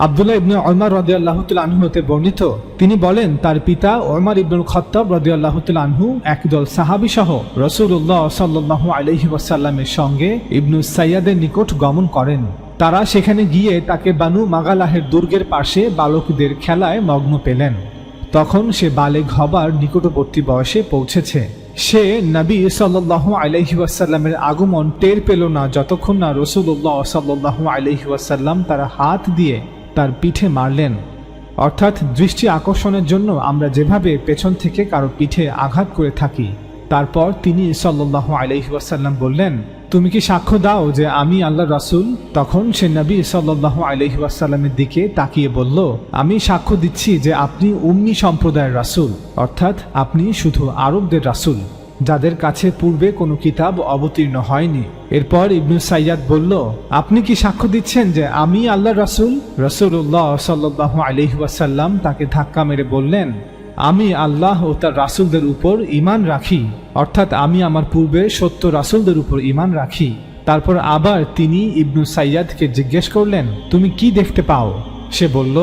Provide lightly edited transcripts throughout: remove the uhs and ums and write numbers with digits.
আব্দুল্লাহ ইবনে উমর রাদিয়াল্লাহু তাআলা আনহু হতে বর্ণিত, তিনি বলেন তার পিতা উমর ইবনুল খাত্তাব রাদিয়াল্লাহু তাআলা আনহু একদল সাহাবী সহ রাসূলুল্লাহ সাল্লাল্লাহু আলাইহি ওয়াসাল্লামের সঙ্গে ইবনু সাইয়াদের নিকট গমন করেন। তারা সেখানে গিয়ে তাকে বানু মাগালাহের দুর্গের পাশে বালকদের খেলায় মগ্ন পেলেন। তখন সে বালেগ হবার নিকটবর্তী বয়সে পৌঁছেছে। সে নবী সাল্লাল্লাহু আলাইহি ওয়াসাল্লামের আগমন টের পেল না যতক্ষণ না রাসূলুল্লাহ সাল্লাল্লাহু আলাইহি ওয়াসাল্লাম তার হাত দিয়ে তার পিঠে মারলেন। অর্থাৎ দৃষ্টি আকর্ষণের জন্য আমরা যেভাবে পেছন থেকে কারো পিঠে আঘাত করে থাকি। তারপর তিনি সাল্লাল্লাহু আলাইহি ওয়াসাল্লাম বললেন, তুমি কি সাক্ষ্য দাও যে আমি আল্লাহর রাসূল? তখন সে নবী সাল্লাল্লাহু আলাইহি ওয়াসাল্লামের দিকে তাকিয়ে বলল, আমি সাক্ষ্য দিচ্ছি যে আপনি উম্মি সম্প্রদায়ের রাসূল, অর্থাৎ আপনি শুধু আরবদের রাসূল, যাদের কাছে পূর্বে কোনো কিতাব অবতীর্ণ হয়নি। এরপর ইবনু সাইয়াদ বলল, আপনি কি সাক্ষ্য দিচ্ছেন যে আমি আল্লাহর রাসূল? রাসূলুল্লাহ সাল্লাল্লাহু আলাইহি ওয়াসাল্লাম তাকে ধাক্কা মেরে বললেন, আমি আল্লাহ ও তার রাসূলদের উপর ঈমান রাখি, অর্থাৎ আমি আমার পূর্বে সত্য রাসূলদের উপর ঈমান রাখি। তারপর আবার তিনি ইবনু সাইয়াদকে জিজ্ঞেস করলেন, তুমি কি দেখতে পাও? সে বলল,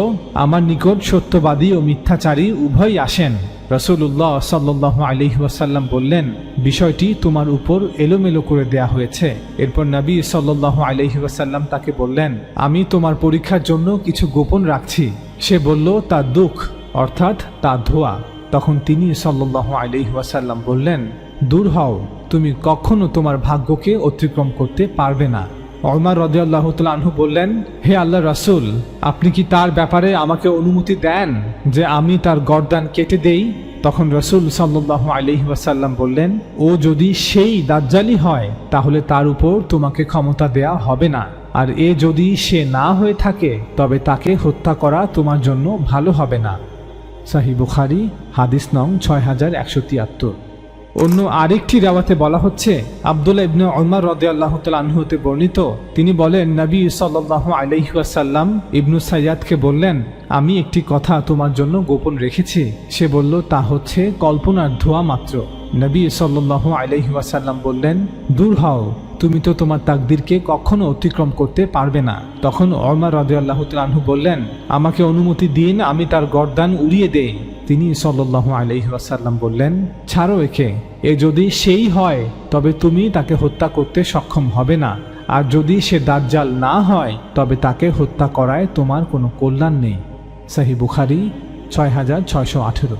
আমার নিকট সত্যবাদী ও মিথ্যাচারী উভয়ই আসেন। রাসূলুল্লাহ সাল্লাল্লাহু আলাইহি ওয়াসাল্লাম বললেন, বিষয়টি তোমার উপর এলোমেলো করে দেয়া হয়েছে। এরপর নবী সাল্লাল্লাহু আলাইহি ওয়াসাল্লাম তাকে বললেন, আমি তোমার পরীক্ষার জন্য কিছু গোপন রাখছি। সে বলল, তা দুঃখ, অর্থাৎ তা ধোয়া। তখন তিনি সাল্লাল্লাহু আলাইহি ওয়াসাল্লাম বললেন, দূর হও, তুমি কখনো তোমার ভাগ্যকে অতিক্রম করতে পারবে না। উমর রাদিয়াল্লাহু তাআলা আনহু বললেন, হে আল্লাহর রাসূল, আপনি কি তার ব্যাপারে আমাকে অনুমতি দেন যে আমি তার গর্দান কেটে দেই? তখন রাসূল সাল্লাল্লাহু আলাইহি ওয়াসাল্লাম বললেন, ও যদি সেই দাজ্জালি হয় তাহলে তার উপর তোমাকে ক্ষমতা দেয়া হবে না, আর এ যদি সে না হয়ে থাকে তবে তাকে হত্যা করা তোমার জন্য ভালো হবে না। সহিহ বুখারী হাদিস নং 6173। অন্য আরেকটি রাওয়াতে বলা হচ্ছে, আব্দুল্লাহ ইবনে উমর রাদিয়াল্লাহু তাআলা আনহু হতে বর্ণিত, তিনি বলেন, নবী সাল্লাল্লাহু আলাইহি ওয়াসাল্লাম ইবনু সাইয়াদকে বললেন, আমি একটি কথা তোমার জন্য গোপন রেখেছি। সে বলল, তা হচ্ছে কল্পনার ধোঁয়া মাত্র। নবী সাল্লাল্লাহু আলাইহি ওয়াসাল্লাম বললেন, দূর হও, তুমি তো তোমার তাকদীরকে কখনো অতিক্রম করতে পারবে না। তখন উমর রাদিয়াল্লাহু তাআলা আনহু বললেন, আমাকে অনুমতি দিন আমি তার গর্দান উড়িয়ে দেই। তিনি সাল্লাল্লাহু আলাইহি ওয়াসাল্লাম বললেন, ছাড়ো একে, এ যদি সেই হয় তবে তুমি তাকে হত্যা করতে সক্ষম হবে না, আর যদি সে দাজ্জাল না হয় তবে তাকে হত্যা করায় তোমার কোনো কল্যাণ নেই। সহিহ বুখারী 6618।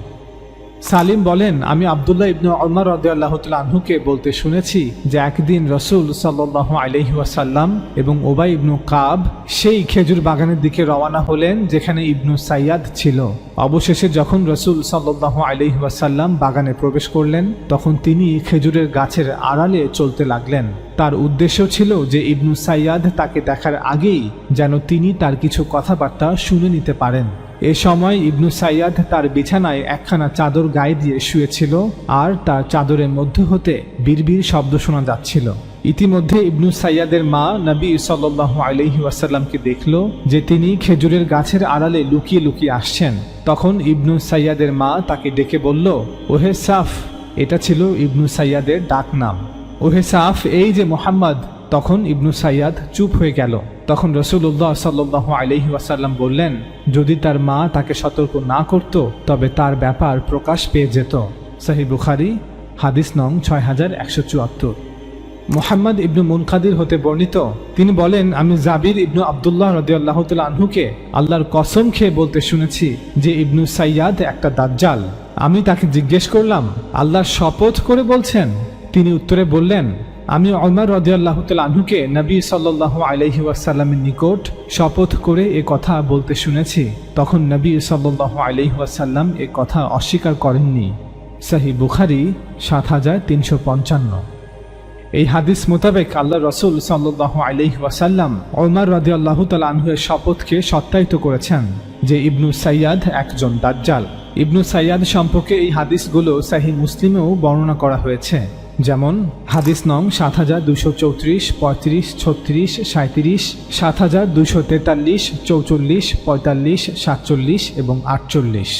সালিম বলেন, আমি আব্দুল্লাহ ইবনে উমর রাদিয়াল্লাহু তাআলা আনহুকে বলতে শুনেছি যে একদিন রাসূল সাল্লাল্লাহু আলাইহি ওয়াসাল্লাম এবং উবাই ইবনু কাব সেই খেজুর বাগানের দিকে রওনা হলেন যেখানে ইবনু সাইয়াদ ছিল। অবশেষে যখন রাসূল সাল্লাল্লাহু আলাইহি ওয়াসাল্লাম বাগানে প্রবেশ করলেন তখন তিনি খেজুরের গাছের আড়ালে চলতে লাগলেন। তার উদ্দেশ্য ছিল যে ইবনু সাইয়াদ তাকে দেখার আগেই যেন তিনি তার কিছু কথাবার্তা শুনে নিতে পারেন। এ সময় ইবনু সাইয়াদ তার বিছানায় একখানা চাদর গায়ে দিয়ে শুয়েছিল, আর তার চাদরের মধ্য হতে বিড়বিড় শব্দ শোনা যাচ্ছিল। ইতিমধ্যে ইবনু সাইয়াদের মা নবী সাল্লাল্লাহু আলাইহি ওয়াসাল্লামকে দেখল যে তিনি খেজুরের গাছের আড়ালে লুকিয়ে লুকিয়ে আসছেন। তখন ইবনু সাইয়াদের মা তাকে ডেকে বলল, ওহে সাফ। এটা ছিল ইবনু সাইয়াদের ডাক নাম। ওহে সাফ, এই যে মুহাম্মদ। তখন ইবনু সাইয়াদ চুপ হয়ে গেল। তখন রাসূলুল্লাহ সাল্লাল্লাহু আলাইহি ওয়াসাল্লাম বললেন, যদি তার মা তাকে সতর্ক না করত তবে তার ব্যাপার প্রকাশ পেয়ে যেত। সহিহ বুখারী হাদিস নং 6174। মুহাম্মদ ইবনু মুনকাদির হতে বর্ণিত, তিনি বলেন, আমি জাবির ইবনু আব্দুল্লাহ রাদিয়াল্লাহু তাআলা আনহুকে আল্লাহর কসম খেয়ে বলতে শুনেছি যে ইবনু সাইয়াদ একটা দাজ্জাল। আমি তাকে জিজ্ঞেস করলাম, আল্লাহর শপথ করে বলছেন? তিনি উত্তরে বললেন, আমি উমর রাদিয়াল্লাহু তাআলা আনহুকে নবী সাল্লাল্লাহু আলাইহি ওয়াসাল্লামের নিকট শপথ করে এ কথা বলতে শুনেছি। তখন নবী সাল্লাল্লাহু আলাইহি ওয়াসাল্লাম এ কথা অস্বীকার করেননি। সহিহ বুখারী 7355। এই হাদিস মোতাবেক আল্লাহ রাসূল সাল্লাল্লাহু আলাইহি ওয়াসাল্লাম উমর রাদিয়াল্লাহু তাআলা আনহুর শপথকে সত্যায়িত করেছেন যে ইবনু সাইয়াদ একজন দাজ্জাল। ইবনু সাইয়াদ সম্পর্কে এই হাদিসগুলো সহিহ মুসলিমেও বর্ণনা করা হয়েছে, যেমন হাদিস নং 7234, 35, 36, 37, 7243, 44, 45, 47 এবং 48।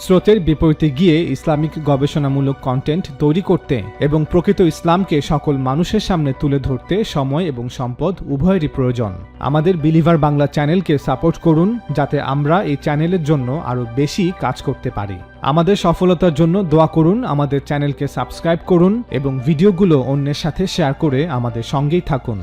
স্রোতের বিপরীতে গিয়ে ইসলামিক গবেষণামূলক কন্টেন্ট তৈরি করতে এবং প্রকৃত ইসলামকে সকল মানুষের সামনে তুলে ধরতে সময় এবং সম্পদ উভয়েরই প্রয়োজন। আমাদের বিলিভার বাংলা চ্যানেলকে সাপোর্ট করুন, যাতে আমরা এই চ্যানেলের জন্য আরও বেশি কাজ করতে পারি। আমাদের সফলতার জন্য দোয়া করুন, আমাদের চ্যানেলকে সাবস্ক্রাইব করুন এবং ভিডিওগুলো অন্যের সাথে শেয়ার করে আমাদের সঙ্গেই থাকুন।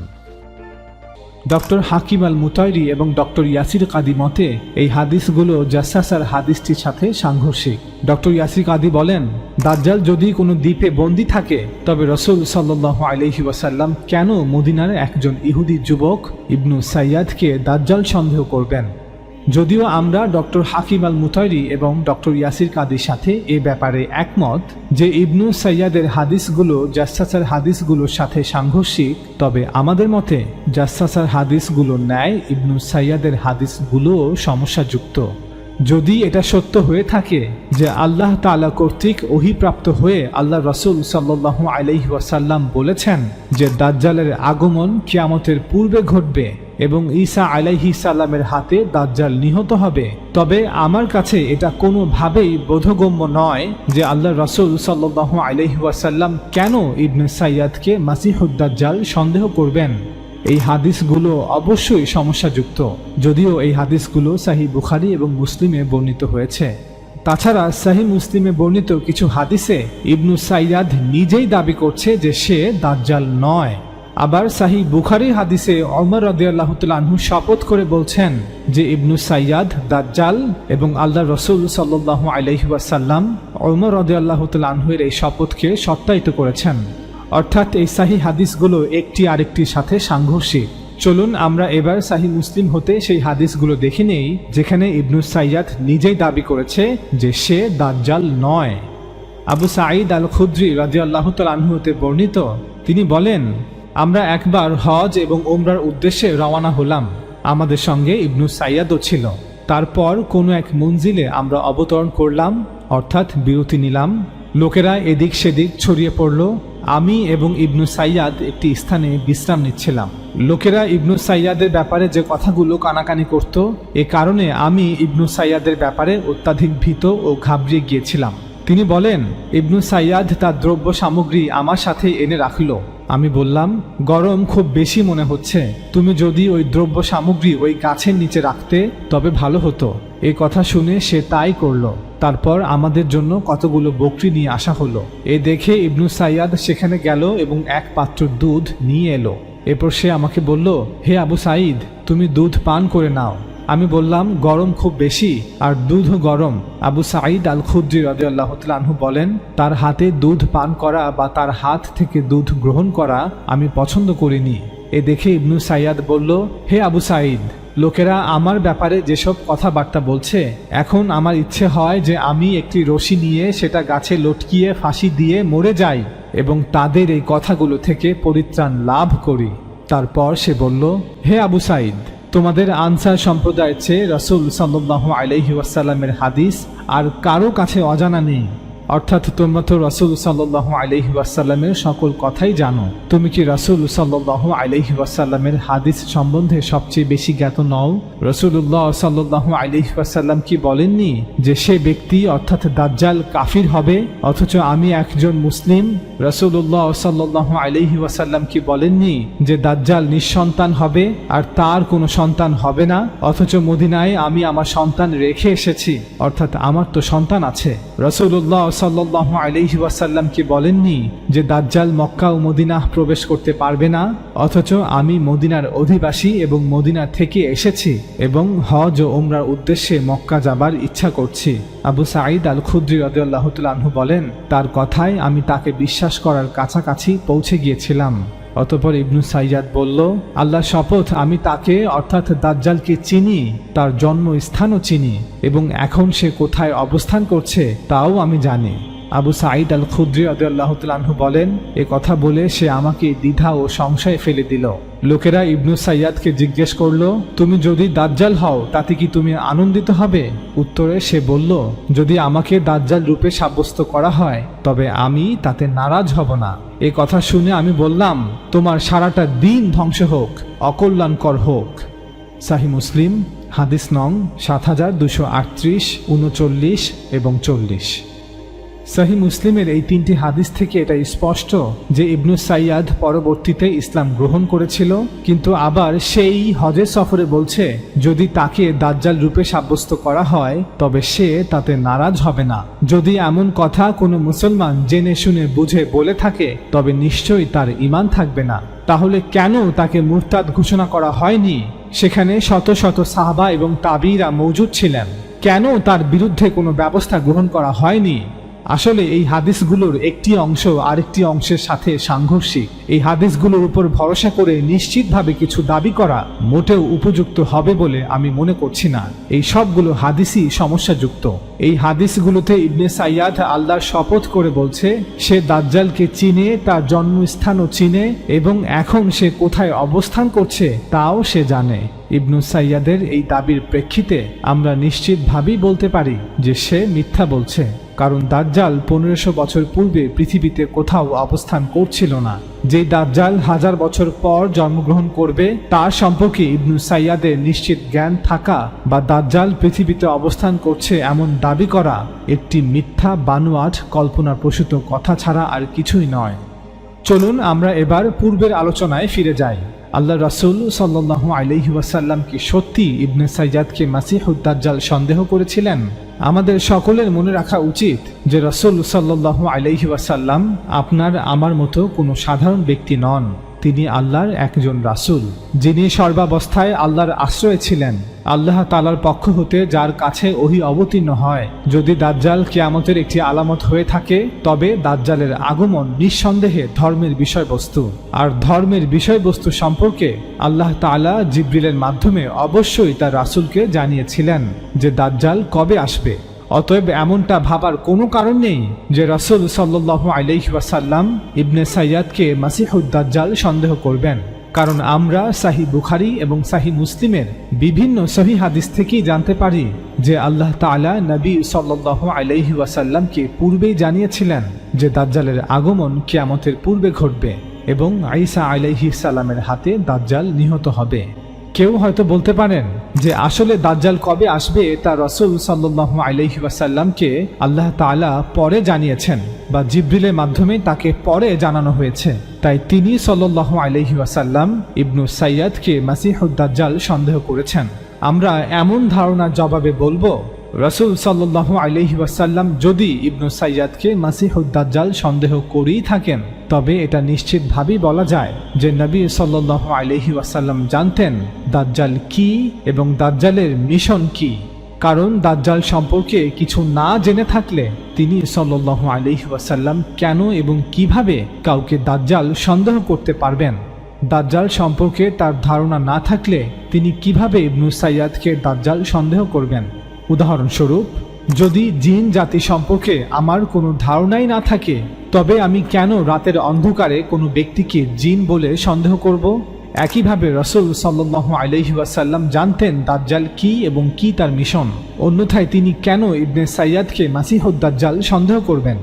ডক্টর হাকিম আল মুতাইরি এবং ডক্টর ইয়াসির কাদি মতে এই হাদিসগুলো জাসাসার হাদিসটির সাথে সাংঘর্ষিক। ডক্টর ইয়াসির কাদি বলেন, দাজ্জাল যদি কোনো দ্বীপে বন্দী থাকে তবে রাসূল সাল্লাল্লাহু আলাইহি ওয়াসাল্লাম কেন মদিনার একজন ইহুদি যুবক ইবনু সাইয়াদকে দাজ্জাল সন্দেহ করবেন? যদিও আমরা ডক্টর হাকিম আল মুতাইরি এবং ডক্টর ইয়াসির কাদির সাথে এ ব্যাপারে একমত যে ইবনু সাইয়াদের হাদিসগুলো জাসাসার হাদিসগুলোর সাথে সাংঘর্ষিক, তবে আমাদের মতে জাসাসার হাদিসগুলোর ন্যায় ইবনু সাইয়াদের হাদিসগুলোও সমস্যাযুক্ত। যদি এটা সত্য হয়ে থাকে যে আল্লাহ তাআলা কর্তৃক ওহীপ্রাপ্ত হয়ে আল্লাহ রাসূল সাল্লাল্লাহু আলাইহি ওয়াসাল্লাম বলেছেন যে দাজ্জালের আগমন কিয়ামতের পূর্বে ঘটবে এবং ঈসা আলাইহিস সালামের হাতে দাজ্জাল নিহত হবে, তবে আমার কাছে এটা কোনোভাবেই বোধগম্য নয় যে আল্লাহ রাসূল সাল্লাল্লাহু আলাইহি ওয়াসাল্লাম কেন ইবনে সাইয়াদকে মাসিহুদ দাজ্জাল সন্দেহ করবেন। এই হাদিসগুলো অবশ্যই সমস্যাযুক্ত, যদিও এই হাদিসগুলো সহিহ বুখারী এবং মুসলিমে বর্ণিত হয়েছে। তাছাড়া সহিহ মুসলিমে বর্ণিত কিছু হাদিসে ইবনু সাইয়াদ নিজেই দাবি করছে যে সে দাজ্জাল নয়। আবার সহিহ বুখারীর হাদিসে ওমর রাদিয়াল্লাহু তাআলা আনহু শপথ করে বলছেন যে ইবনু সাইয়াদ দাজ্জাল, এবং আল্লাহ রাসূল সাল্লাল্লাহু আলাইহি ওয়াসাল্লাম ওমর রাদিয়াল্লাহু তাআলা আনহুর এই শপথকে সত্যায়িত করেছেন। অর্থাৎ এই সহিহ হাদিসগুলো একটি আরেকটির সাথে সাংঘর্ষিক। চলুন আমরা এবার সহিহ মুসলিম হতে সেই হাদিসগুলো দেখে নেই যেখানে ইবনু সাইয়াদ নিজেই দাবি করেছে যে সে দাজ্জাল নয়। আবু সাঈদ আল খুদরি রাদিয়াল্লাহু তাআলা আনহু হতে বর্ণিত, তিনি বলেন, আমরা একবার হজ এবং উমরার উদ্দেশ্যে রওনা হলাম। আমাদের সঙ্গে ইবনু সাইয়াদও ছিল। তারপর কোনো এক মঞ্জিলে আমরা অবতরণ করলাম, অর্থাৎ বিরতি নিলাম। লোকেরা এদিক সেদিক ছড়িয়ে পড়ল। আমি এবং ইবনু সাইয়াদ একটি স্থানে বিশ্রাম নিচ্ছিলাম। লোকেরা ইবনু সাইয়াদের ব্যাপারে যে কথাগুলো কানাকানি করত, এ কারণে আমি ইবনু সাইয়াদের ব্যাপারে অত্যাধিক ভীত ও ঘাবড়িয়ে গিয়েছিলাম। তিনি বলেন, ইবনু সাইয়াদ তার দ্রব্য সামগ্রী আমার সাথে এনে রাখল। আমি বললাম, গরম খুব বেশি মনে হচ্ছে, তুমি যদি ওই দ্রব্য সামগ্রী ওই গাছের নিচে রাখতে তবে ভালো হতো। এই কথা শুনে সে তাই করল। তারপর আমাদের জন্য কতগুলো বকরি নিয়ে আসা হলো। এ দেখে ইবনু সাইয়াদ সেখানে গেল এবং এক পাত্র দুধ নিয়ে এলো। এরপর সে আমাকে বলল, হে আবু সাঈদ, তুমি দুধ পান করে নাও। আমি বললাম, গরম খুব বেশি আর দুধও গরম। আবু সাঈদ আল খুদরি রাদিয়াল্লাহু তাআলা আনহু বলেন, তার হাতে দুধ পান করা বা তার হাত থেকে দুধ গ্রহণ করা আমি পছন্দ করিনি। এ দেখে ইবনু সাইয়াদ বলল, হে আবু সাঈদ, লোকেরা আমার ব্যাপারে যেসব কথাবার্তা বলছে, এখন আমার ইচ্ছে হয় যে আমি একটি রশি নিয়ে সেটা গাছে লটকিয়ে ফাঁসি দিয়ে মরে যাই এবং তাদের এই কথাগুলো থেকে পরিত্রাণ লাভ করি। তারপর সে বলল, হে আবু সাঈদ, তোমাদের আনসার সম্প্রদায়ের চেয়ে রাসূল সাল্লাল্লাহু আলাইহি ওয়াসাল্লামের হাদিস আর কারো কাছে অজানা নেই। অর্থাৎ তোমরা তো রাসূল সাল্লাল্লাহু আলাইহি ওয়াসাল্লামের সকল কথাই জানো। তুমি কি রাসূল সাল্লাল্লাহু আলাইহি ওয়াসাল্লামের হাদিস সম্বন্ধে সবচেয়ে বেশি জ্ঞাত নও? রাসূলুল্লাহ সাল্লাল্লাহু আলাইহি ওয়াসাল্লাম কি বলেননি যে সে ব্যক্তি অর্থাৎ দাজ্জাল কাফির হবে, অথচ আমি একজন মুসলিম? রাসূলুল্লাহ সাল্লাল্লাহু আলাইহি ওয়াসাল্লাম কি বলেননি যে দাজ্জাল নিঃসন্তান হবে আর তার কোনো সন্তান হবে না, অথচ মদিনায় আমি আমার সন্তান রেখে এসেছি, অর্থাৎ আমার তো সন্তান আছে? রাসূলুল্লাহ সাল্লাল্লাহু আলাইহি ওয়াসাল্লাম কি বলেননি যে দাজ্জাল মক্কা ও মদিনা প্রবেশ করতে পারবে না, অথচ আমি মদিনার অধিবাসী এবং মদিনা থেকে এসেছি এবং হজ ও উমরার উদ্দেশ্যে মক্কা যাবার ইচ্ছা করছি? আবু সাঈদ আল খুদরি রাদিয়াল্লাহু তাআলা আনহু বলেন, তার কথায় আমি তাকে বিশ্বাস করার কাছাকাছি পৌঁছে গিয়েছিলাম। অতঃপর ইবনু সাইয়াদ বলল, আল্লাহর শপথ, আমি তাকে অর্থাৎ দাজ্জালকে চিনি, তার জন্মস্থানও চিনি এবং এখন সে কোথায় অবস্থান করছে তাও আমি জানি। আবু সাঈদ আল খুদরি রাদিয়াল্লাহু তাআলা আনহু বলেন, এ কথা বলে সে আমাকে দ্বিধা ও সংশয়ে ফেলে দিল। লোকেরা ইবনু সাইয়াদকে জিজ্ঞেস করল, তুমি যদি দাজ্জাল হও তাতে কি তুমি আনন্দিত হবে? উত্তরে সে বলল, যদি আমাকে দাজ্জাল রূপে সাব্যস্ত করা হয় তবে আমি তাতে নারাজ হব না। এ কথা শুনে আমি বললাম, তোমার সারাটা দিন ধ্বংস হোক, অকল্যাণকর হোক। সহিহ মুসলিম হাদিস নং 7238, 39 এবং 40। সহিহ মুসলিমের এই 3টি হাদিস থেকে এটা স্পষ্ট যে ইবনু সাইয়াদ পরবর্তীতে ইসলাম গ্রহণ করেছিল, কিন্তু আবার সেই হজের সফরে বলছে যদি তাকে দাজ্জাল রূপে সাব্যস্ত করা হয় তবে সে তাতে নারাজ হবে না। যদি এমন কথা কোনো মুসলমান জেনে শুনে বুঝে বলে থাকে তবে নিশ্চয়ই তার ঈমান থাকবে না। তাহলে কেন তাকে মুরতাদ ঘোষণা করা হয়নি? সেখানে শত শত সাহাবা এবং তাবিরা মওজুদ ছিলেন। কেন তার বিরুদ্ধে কোনো ব্যবস্থা গ্রহণ করা হয়নি? আসলে এই হাদিসগুলোর একটি অংশ আরেকটি অংশের সাথে সাংঘর্ষিক। এই হাদিসগুলোর উপর ভরসা করে নিশ্চিতভাবে কিছু দাবি করা মোটেও উপযুক্ত হবে বলে আমি মনে করছি না। এই সবগুলো হাদিসই সমস্যাযুক্ত। এই হাদিসগুলোতে ইবনে সাইয়াদ আল্লাহর শপথ করে বলছে সে দাজ্জালকে চিনে, তার জন্মস্থানও চিনে এবং এখন সে কোথায় অবস্থান করছে তাও সে জানে। ইবনু সাইয়াদের এই দাবির প্রেক্ষিতে আমরা নিশ্চিতভাবেই বলতে পারি যে সে মিথ্যা বলছে, কারণ দাজ্জাল 1500 বছর পূর্বে পৃথিবীতে কোথাও অবস্থান করছিল না। যে দাজ্জাল 1000 বছর পর জন্মগ্রহণ করবে তার সম্পর্কে ইবনু সাইয়াদের নিশ্চিত জ্ঞান থাকা বা দাজ্জাল পৃথিবীতে অবস্থান করছে এমন দাবি করা একটি মিথ্যা বানোয়াট কল্পনাপ্রসূত কথা ছাড়া আর কিছুই নয়। চলুন আমরা এবার পূর্বের আলোচনায় ফিরে যাই। আল্লাহ রাসূল সাল্লাল্লাহু আলাইহি ওয়াসাল্লাম কি সত্যি ইবনে সাইয়াদকে মাসিহুদ দাজ্জাল সন্দেহ করেছিলেন? আমাদের সকলের মনে রাখা উচিত যে রাসূল সাল্লাল্লাহু আলাইহি ওয়াসাল্লাম আপনার আমার মতো কোনো সাধারণ ব্যক্তি নন। তিনি আল্লাহর একজন রাসূল, যিনি সর্বাবস্থায় আল্লাহর আশ্রয়ে ছিলেন। আল্লাহ তাআলার পক্ষ হতে যার কাছে ওহী অবতীর্ণ হয়। যদি দাজ্জাল কিয়ামতের একটি আলামত হয়ে থাকে তবে দাজ্জালের আগমন নিঃসন্দেহে ধর্মের বিষয়বস্তু। আর ধর্মের বিষয়বস্তু সম্পর্কে আল্লাহ তাআলা জিবরিলের মাধ্যমে অবশ্যই তার রাসূলকে জানিয়েছিলেন যে দাজ্জাল কবে আসবে। অতএব এমনটা ভাবার কোনো কারণ নেই যে রাসূল সাল্লাল্লাহু আলাইহি ওয়াসাল্লাম ইবনে সাইয়াদকে মাসিহুদ দাজ্জাল সন্দেহ করবেন, কারণ আমরা সহিহ বুখারী এবং সহিহ মুসলিমের বিভিন্ন সহিহ হাদিস থেকেই জানতে পারি যে আল্লাহ তাআলা নবী সাল্লাল্লাহু আলাইহি ওয়াসাল্লামকে পূর্বেই জানিয়েছিলেন যে দাজ্জালের আগমন কিয়ামতের পূর্বে ঘটবে এবং ঈসা আলাইহিস সালামের হাতে দাজ্জাল নিহত হবে। কেউ হয়তো বলতে পারেন যে আসলে দাজ্জাল কবে আসবে তা রাসূল সাল্লাল্লাহু আলাইহি ওয়াসাল্লামকে আল্লাহ তাআলা পরে জানিয়েছেন বা জিবরিলের মাধ্যমে তাকে পরে জানানো হয়েছে, তাই তিনি সাল্লাল্লাহু আলাইহি ওয়াসাল্লাম ইবনু সাইয়াদকে মাসিহুদ দাজ্জাল সন্দেহ করেছেন। আমরা এমন ধারণার জবাবে বলবো রাসূল সাল্লাল্লাহু আলাইহি ওয়াসাল্লাম যদি ইবনু সাইয়াদকে মাসিহুদ দাজ্জাল সন্দেহ করেই থাকেন তবে এটা নিশ্চিতভাবেই বলা যায় যে নবী সাল্লাল্লাহু আলাইহি ওয়াসাল্লাম জানতেন দাজ্জাল কি এবং দাজ্জালের মিশন কি। কারণ দাজ্জাল সম্পর্কে কিছু না জেনে থাকলে তিনি সাল্লাল্লাহু আলাইহি ওয়াসাল্লাম কেন এবং কিভাবে কাউকে দাজ্জাল সন্দেহ করতে পারবেন? দাজ্জাল সম্পর্কে তার ধারণা না থাকলে তিনি কিভাবে ইবনু সাইয়াদকে দাজ্জাল সন্দেহ করবেন? উদাহরণস্বরূপ, যদি জিন জাতি সম্পর্কে আমার কোনো ধারণাই না থাকে তবে আমি কেন রাতের অন্ধকারে কোনো ব্যক্তিকে জিন বলে সন্দেহ করব? একইভাবে রাসূল সাল্লাল্লাহু আলাইহি ওয়াসাল্লাম জানতেন দাজ্জাল কি এবং কি তার মিশন, অন্যথায় তিনি কেন ইবনে সাইয়াদকে মাসিহুদ দাজ্জাল সন্দেহ করবেন?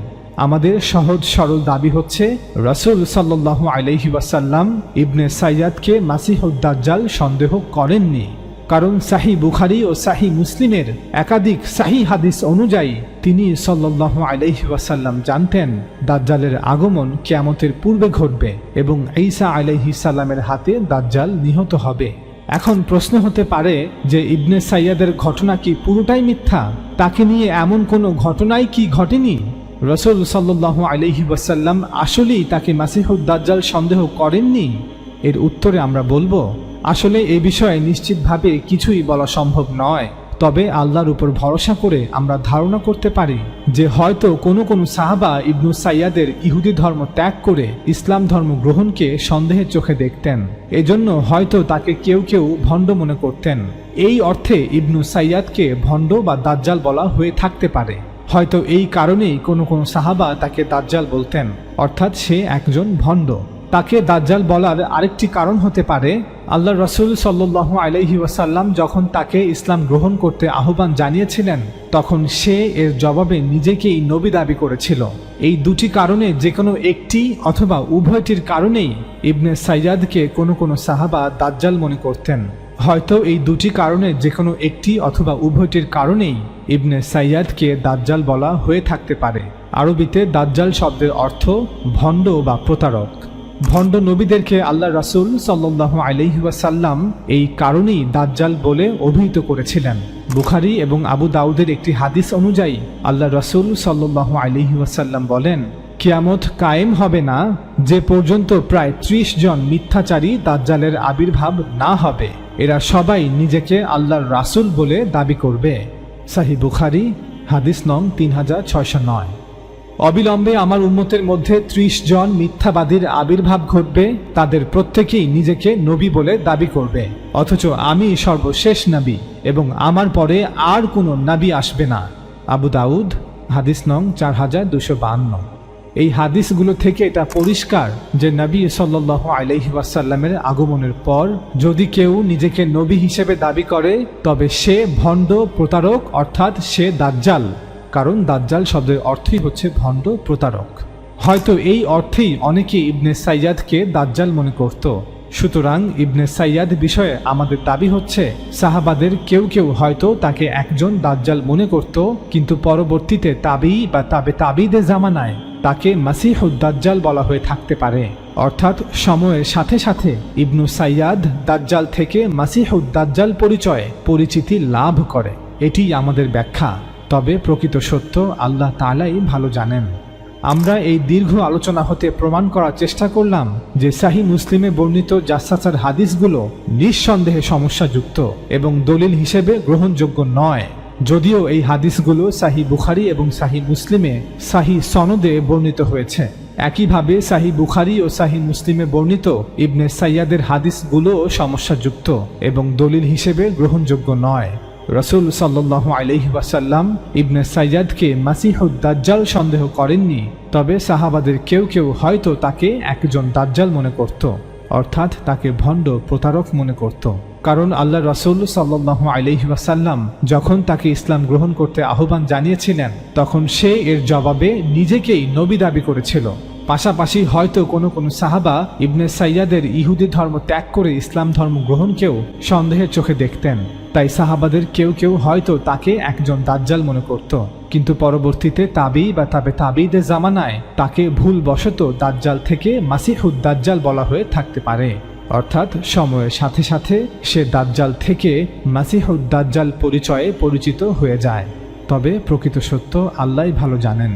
আমাদের সহজ সরল দাবি হচ্ছে রাসূল সাল্লাল্লাহু আলাইহি ওয়াসাল্লাম ইবনে সাইয়াদকে মাসিহুদ দাজ্জাল সন্দেহ করেননি, কারণ সহিহ বুখারী ও সহিহ মুসলিমের একাধিক সহিহ হাদিস অনুযায়ী তিনি সাল্লাল্লাহু আলাইহি ওয়াসাল্লাম জানতেন দাজ্জালের আগমন কিয়ামতের পূর্বে ঘটবে এবং ঈসা আলাইহিস সালামের হাতে দাজ্জাল নিহত হবে। এখন প্রশ্ন হতে পারে যে ইবনে সাইয়াদের ঘটনা কি পুরোটাই মিথ্যা? তাকে নিয়ে এমন কোনো ঘটনাই কি ঘটেনি? রাসূল সাল্লাল্লাহু আলাইহি ওয়াসাল্লাম আসলেই তাকে মাসিহুদ দাজ্জাল সন্দেহ করেননি? এর উত্তরে আমরা বলবো আসলে এ বিষয়ে নিশ্চিতভাবে কিছুই বলা সম্ভব নয়। তবে আল্লাহর উপর ভরসা করে আমরা ধারণা করতে পারি যে হয়তো কোনো কোনো সাহাবা ইবনু সাইয়াদের ইহুদি ধর্ম ত্যাগ করে ইসলাম ধর্ম গ্রহণকে সন্দেহের চোখে দেখতেন। এজন্য হয়তো তাকে কেউ কেউ ভণ্ড মনে করতেন। এই অর্থে ইবনু সাইয়াদকে ভণ্ড বা দাজ্জাল বলা হয়ে থাকতে পারে। হয়তো এই কারণেই কোনো কোনো সাহাবা তাকে দাজ্জাল বলতেন, অর্থাৎ সে একজন ভণ্ড। তাকে দাজ্জাল বলার আরেকটি কারণ হতে পারে আল্লাহ রাসূল সাল্লাল্লাহু আলাইহি ওয়াসাল্লাম যখন তাকে ইসলাম গ্রহণ করতে আহ্বান জানিয়েছিলেন তখন সে এর জবাবে নিজেকেই নবী দাবি করেছিল। এই দুটি কারণে যে কোনো একটি অথবা উভয়টির কারণেই ইবনে সাইয়াদকে কোনো কোনো সাহাবা দাজ্জাল মনে করতেন। হয়তো এই দুটি কারণের যে কোনো একটি অথবা উভয়টির কারণেই ইবনে সাইয়াদকে দাজ্জাল বলা হয়ে থাকতে পারে। আরবিতে দাজ্জাল শব্দের অর্থ ভণ্ড বা প্রতারক। ভণ্ড নবীদেরকে আল্লাহ রাসূল সাল্লাল্লাহু আলাইহি ওয়াসাল্লাম এই কারণেই দাজ্জাল বলে অভিহিত করেছিলেন। বুখারী এবং আবু দাউদের একটি হাদিস অনুযায়ী আল্লাহ রাসূল সাল্লাল্লাহু আলাইহি ওয়াসাল্লাম বলেন, কিয়ামত কায়েম হবে না যে পর্যন্ত প্রায় ৩০ জন মিথ্যাচারী দাজ্জালের আবির্ভাব না হবে। এরা সবাই নিজেকে আল্লাহর রাসূল বলে দাবি করবে। সহিহ বুখারী হাদিস নং 3609। অবিলম্বে আমার উম্মতের মধ্যে ৩০ জন মিথ্যাবাদীর আবির্ভাব ঘটবে। তাদের প্রত্যেকেই নিজেকে নবী বলে দাবি করবে, অথচ আমি সর্বশেষ নবী এবং আমার পরে আর কোনো নবী আসবে না। আবু দাউদ হাদিস নং 4252। এই হাদিসগুলো থেকে এটা পরিষ্কার যে নবী সাল্লাল্লাহু আলাইহি ওয়াসাল্লামের আগমনের পর যদি কেউ নিজেকে নবী হিসেবে দাবি করে তবে সে ভণ্ড প্রতারক, অর্থাৎ সে দাজ্জাল। কারণ দাজ্জাল শব্দের অর্থই হচ্ছে ভণ্ড প্রতারক। হয়তো এই অর্থেই অনেকে ইবনে সাইয়াদকে দাজ্জাল মনে করত। সুতরাং ইবনে সাইয়াদ বিষয়ে আমাদের দাবি হচ্ছে সাহাবাদের কেউ কেউ হয়তো তাকে একজন দাজ্জাল মনে করত, কিন্তু পরবর্তীতে তাবেঈ বা তাবেঈদের জামানায় তাকে মাসিহুদ দাজ্জাল বলা হয়ে থাকতে পারে। অর্থাৎ সময়ের সাথে সাথে ইবনু সাইয়াদ দাজ্জাল থেকে মাসিহুদ দাজ্জাল পরিচিতি লাভ করে। এটি আমাদের ব্যাখ্যা। তবে প্রকৃত সত্য আল্লাহ তাআলাই ভালো জানেন। আমরা এই দীর্ঘ আলোচনা হতে প্রমাণ করার চেষ্টা করলাম যে সহিহ মুসলিমে বর্ণিত জাসসাসার হাদিসগুলো নিঃসন্দেহে সমস্যাযুক্ত এবং দলিল হিসেবে গ্রহণযোগ্য নয়। যদিও এই হাদিসগুলো সহিহ বুখারী এবং সহিহ মুসলিমে সহিহ সনদে বর্ণিত হয়েছে। একইভাবে সহিহ বুখারী ও সহিহ মুসলিমে বর্ণিত ইবনে সাইয়াদের হাদিসগুলোও সমস্যাযুক্ত এবং দলিল হিসেবে গ্রহণযোগ্য নয়। রাসূল সাল্লাল্লাহু আলাইহি ওয়াসাল্লাম ইবনে সাইয়াদকে মাসিহুদ দাজ্জাল সন্দেহ করেননি, তবে সাহাবাদের কেউ কেউ হয়তো তাকে একজন দাজ্জাল মনে করত, অর্থাৎ তাকে ভণ্ড প্রতারক মনে করত। কারণ আল্লাহ রাসূল সাল্লাল্লাহু আলাইহি ওয়াসাল্লাম যখন তাকে ইসলাম গ্রহণ করতে আহ্বান জানিয়েছিলেন তখন সে এর জবাবে নিজেকেই নবী দাবি করেছিল। পাশাপাশি হয়তো কোনো সাহাবা ইবনে সাইয়াদের ইহুদি ধর্ম ত্যাগ করে ইসলাম ধর্ম গ্রহণকেও সন্দেহের চোখে দেখতেন। তাই সাহাবাদের কেউ কেউ হয়তো তাকে একজন দাজ্জাল মনে করত, কিন্তু পরবর্তীতে তাবেঈ বা তাবেঈদের জামানায় তাকে ভুলবশত দাজ্জাল থেকে মাসিহুদ দাজ্জাল বলা হয়ে থাকতে পারে। অর্থাৎ সময়ের সাথে সাথে সে দাজ্জাল থেকে মাসিহুদ দাজ্জাল পরিচয়ে পরিচিত হয়ে যায়। তবে প্রকৃত সত্য আল্লাহই ভালো জানেন।